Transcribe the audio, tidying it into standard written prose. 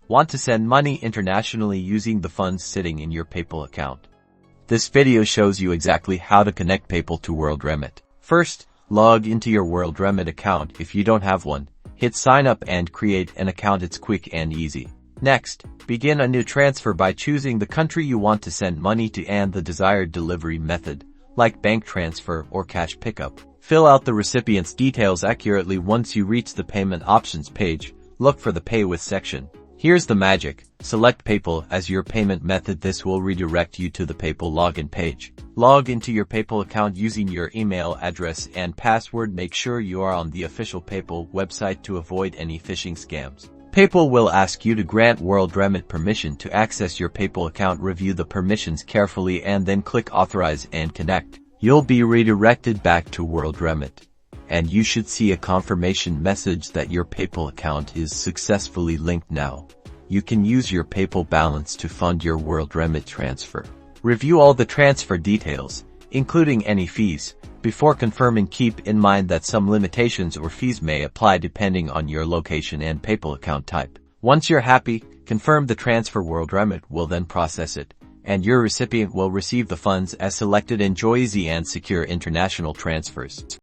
Want to send money internationally using the funds sitting in your PayPal account? This video shows you exactly how to connect PayPal to Worldremit. First, log into your Worldremit account. If you don't have one, hit sign up and create an account. It's quick and easy. Next, begin a new transfer by choosing the country you want to send money to and the desired delivery method, like bank transfer or cash pickup. Fill out the recipient's details accurately. Once you reach the payment options page, look for the Pay With section. Here's the magic. Select PayPal as your payment method. This will redirect you to the PayPal login page. Log into your PayPal account using your email address and password. Make sure you are on the official PayPal website to avoid any phishing scams. PayPal will ask you to grant Worldremit permission to access your PayPal account. Review the permissions carefully and then click Authorize and Connect. You'll be redirected back to Worldremit, and you should see a confirmation message that your PayPal account is successfully linked. Now, you can use your PayPal balance to fund your Worldremit transfer. Review all the transfer details, including any fees, before confirming. Keep in mind that some limitations or fees may apply depending on your location and PayPal account type. Once you're happy, confirm the transfer. Worldremit will then process it, and your recipient will receive the funds as selected. Enjoy easy and secure international transfers.